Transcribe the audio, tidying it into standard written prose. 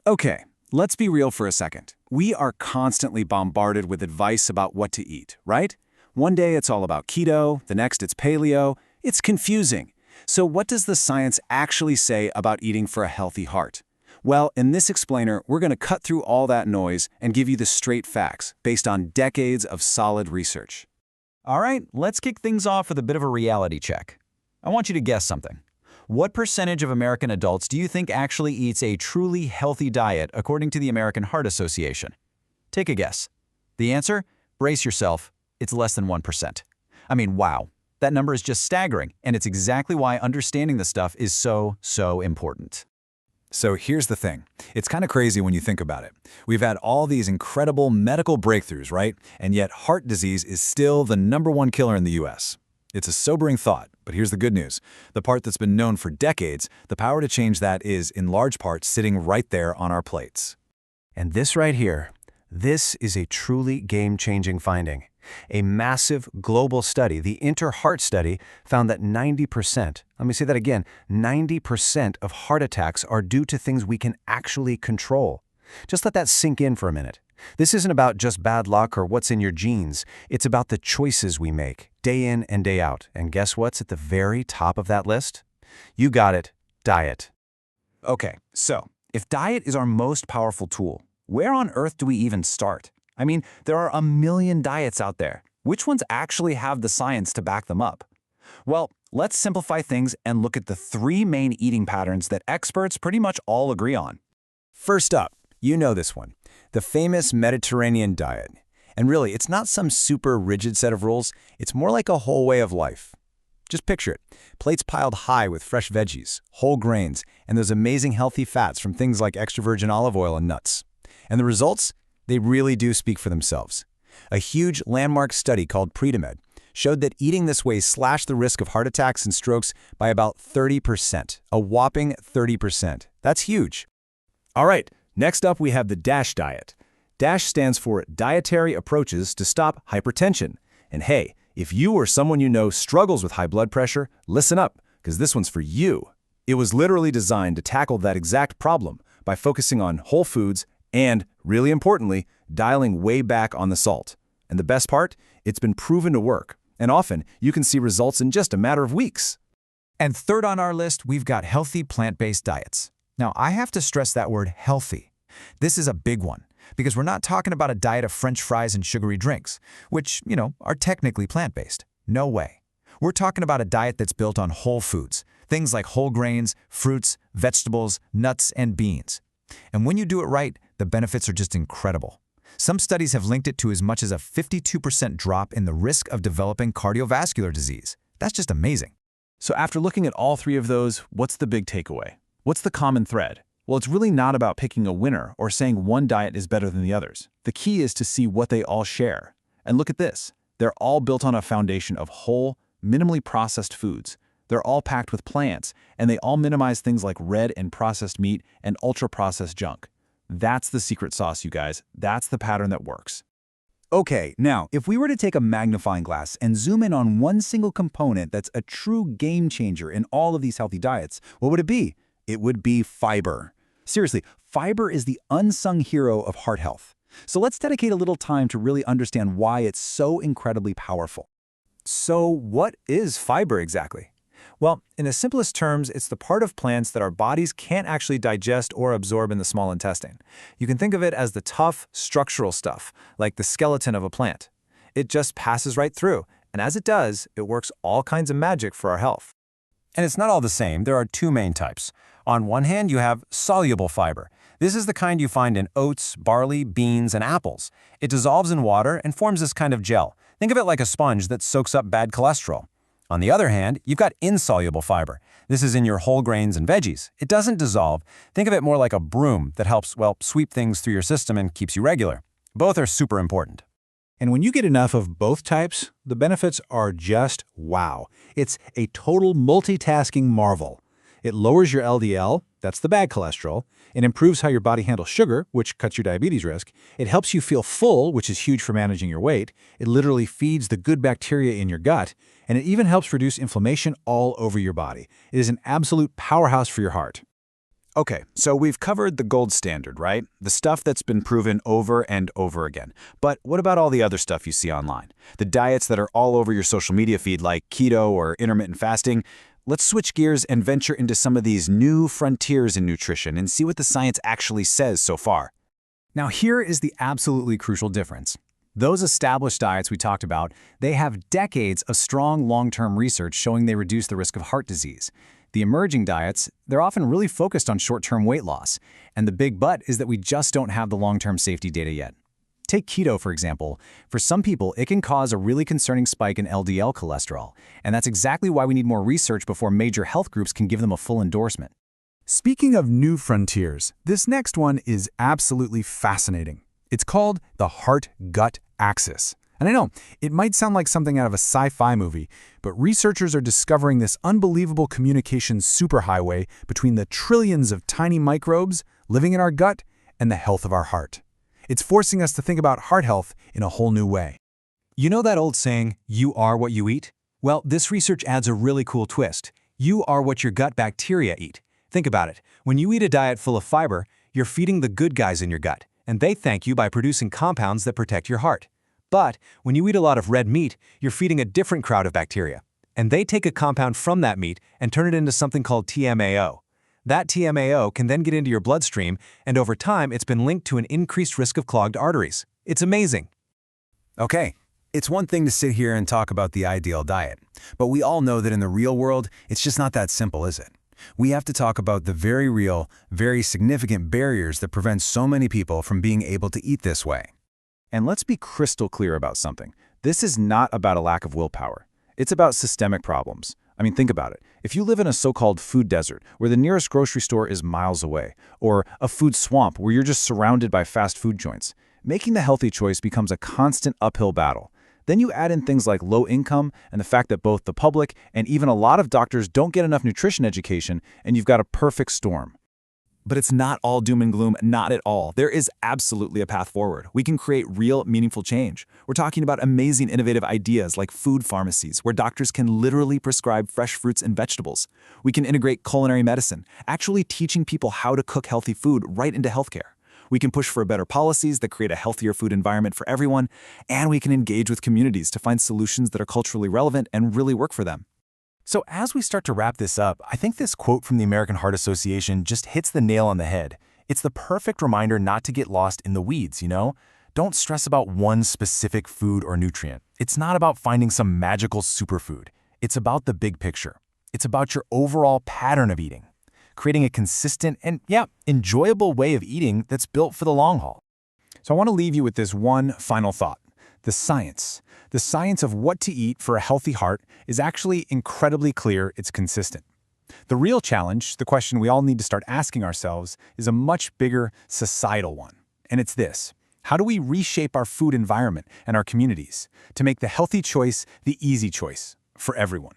Okay, let's be real for a second. We are constantly bombarded with advice about what to eat, right? One day it's all about keto, the next it's paleo. It's confusing. So what does the science actually say about eating for a healthy heart? Well, in this explainer, we're going to cut through all that noise and give you the straight facts based on decades of solid research. All right, let's kick things off with a bit of a reality check. I want you to guess something. What percentage of American adults do you think actually eats a truly healthy diet according to the American Heart Association? Take a guess. The answer? Brace yourself. It's less than 1%. I mean, wow. That number is just staggering, and it's exactly why understanding this stuff is so important. So here's the thing. It's kind of crazy when you think about it. We've had all these incredible medical breakthroughs, right? And yet heart disease is still the #1 killer in the US. It's a sobering thought, but here's the good news. The part that's been known for decades, the power to change that is, in large part, sitting right there on our plates. And this right here, this is a truly game-changing finding. A massive global study, the Inter-Heart study, found that 90%, let me say that again, 90% of heart attacks are due to things we can actually control. Just let that sink in for a minute. This isn't about just bad luck or what's in your genes. It's about the choices we make, day in and day out. And guess what's at the very top of that list? You got it, diet. Okay, so if diet is our most powerful tool, where on earth do we even start? I mean, there are a million diets out there. Which ones actually have the science to back them up? Well, let's simplify things and look at the 3 main eating patterns that experts pretty much all agree on. First up, you know this one, the famous Mediterranean diet. And really, it's not some super rigid set of rules. It's more like a whole way of life. Just picture it. Plates piled high with fresh veggies, whole grains, and those amazing healthy fats from things like extra virgin olive oil and nuts. And the results? They really do speak for themselves. A huge landmark study called Predimed showed that eating this way slashed the risk of heart attacks and strokes by about 30%, a whopping 30%. That's huge. All right, next up we have the DASH diet. DASH stands for Dietary Approaches to Stop Hypertension. And hey, if you or someone you know struggles with high blood pressure, listen up, because this one's for you. It was literally designed to tackle that exact problem by focusing on whole foods and, really importantly, dialing way back on the salt. And the best part? It's been proven to work. And often, you can see results in just a matter of weeks. And third on our list, we've got healthy plant-based diets. Now, I have to stress that word healthy. This is a big one, because we're not talking about a diet of French fries and sugary drinks, which, are technically plant-based. No way. We're talking about a diet that's built on whole foods, things like whole grains, fruits, vegetables, nuts, and beans. And when you do it right, the benefits are just incredible. Some studies have linked it to as much as a 52% drop in the risk of developing cardiovascular disease. That's just amazing. So after looking at all 3 of those, what's the big takeaway? What's the common thread? Well, it's really not about picking a winner or saying one diet is better than the others. The key is to see what they all share. And look at this. They're all built on a foundation of whole, minimally processed foods. They're all packed with plants, and they all minimize things like red and processed meat and ultra-processed junk. That's the secret sauce, you guys. That's the pattern that works. Okay, now, if we were to take a magnifying glass and zoom in on one single component that's a true game changer in all of these healthy diets, what would it be? It would be fiber. Seriously, fiber is the unsung hero of heart health. So let's dedicate a little time to really understand why it's so incredibly powerful. So what is fiber exactly? Well, in the simplest terms, it's the part of plants that our bodies can't actually digest or absorb in the small intestine. You can think of it as the tough, structural stuff, like the skeleton of a plant. It just passes right through, and as it does, it works all kinds of magic for our health. And it's not all the same. There are 2 main types. On one hand, you have soluble fiber. This is the kind you find in oats, barley, beans, and apples. It dissolves in water and forms this kind of gel. Think of it like a sponge that soaks up bad cholesterol. On the other hand, you've got insoluble fiber. This is in your whole grains and veggies. It doesn't dissolve. Think of it more like a broom that helps, sweep things through your system and keeps you regular. Both are super important. And when you get enough of both types, the benefits are just wow. It's a total multitasking marvel. It lowers your LDL, that's the bad cholesterol. It improves how your body handles sugar, which cuts your diabetes risk. It helps you feel full, which is huge for managing your weight. It literally feeds the good bacteria in your gut. And it even helps reduce inflammation all over your body. It is an absolute powerhouse for your heart. Okay, so we've covered the gold standard, right? The stuff that's been proven over and over again. But what about all the other stuff you see online? The diets that are all over your social media feed like keto or intermittent fasting? Let's switch gears and venture into some of these new frontiers in nutrition and see what the science actually says so far. Now here is the absolutely crucial difference. Those established diets we talked about, they have decades of strong long-term research showing they reduce the risk of heart disease. The emerging diets, they're often really focused on short-term weight loss, and the big but is that we just don't have the long-term safety data yet. Take keto, for example. For some people, it can cause a really concerning spike in LDL cholesterol, and that's exactly why we need more research before major health groups can give them a full endorsement. Speaking of new frontiers, this next one is absolutely fascinating. It's called the heart-gut axis. And I know, it might sound like something out of a sci-fi movie, but researchers are discovering this unbelievable communication superhighway between the trillions of tiny microbes living in our gut and the health of our heart. It's forcing us to think about heart health in a whole new way. You know that old saying, you are what you eat? Well, this research adds a really cool twist. You are what your gut bacteria eat. Think about it. When you eat a diet full of fiber, you're feeding the good guys in your gut, and they thank you by producing compounds that protect your heart. But when you eat a lot of red meat, you're feeding a different crowd of bacteria, and they take a compound from that meat and turn it into something called TMAO. That TMAO can then get into your bloodstream, and over time, it's been linked to an increased risk of clogged arteries. It's amazing. Okay, it's one thing to sit here and talk about the ideal diet, but we all know that in the real world, it's just not that simple, is it? We have to talk about the very real, very significant barriers that prevent so many people from being able to eat this way. And let's be crystal clear about something. This is not about a lack of willpower. It's about systemic problems. I mean, think about it. If you live in a so-called food desert where the nearest grocery store is miles away, or a food swamp where you're just surrounded by fast food joints, making the healthy choice becomes a constant uphill battle. Then you add in things like low income and the fact that both the public and even a lot of doctors don't get enough nutrition education, and you've got a perfect storm. But it's not all doom and gloom, not at all. There is absolutely a path forward. We can create real, meaningful change. We're talking about amazing, innovative ideas like food pharmacies, where doctors can literally prescribe fresh fruits and vegetables. We can integrate culinary medicine, actually teaching people how to cook healthy food right into healthcare. We can push for better policies that create a healthier food environment for everyone, and we can engage with communities to find solutions that are culturally relevant and really work for them. So as we start to wrap this up, I think this quote from the American Heart Association just hits the nail on the head. It's the perfect reminder not to get lost in the weeds, you know? Don't stress about one specific food or nutrient. It's not about finding some magical superfood. It's about the big picture. It's about your overall pattern of eating, creating a consistent and, enjoyable way of eating that's built for the long haul. So I want to leave you with this one final thought. The science of what to eat for a healthy heart is actually incredibly clear. It's consistent. The real challenge, the question we all need to start asking ourselves, is a much bigger societal one. And it's this: how do we reshape our food environment and our communities to make the healthy choice the easy choice for everyone?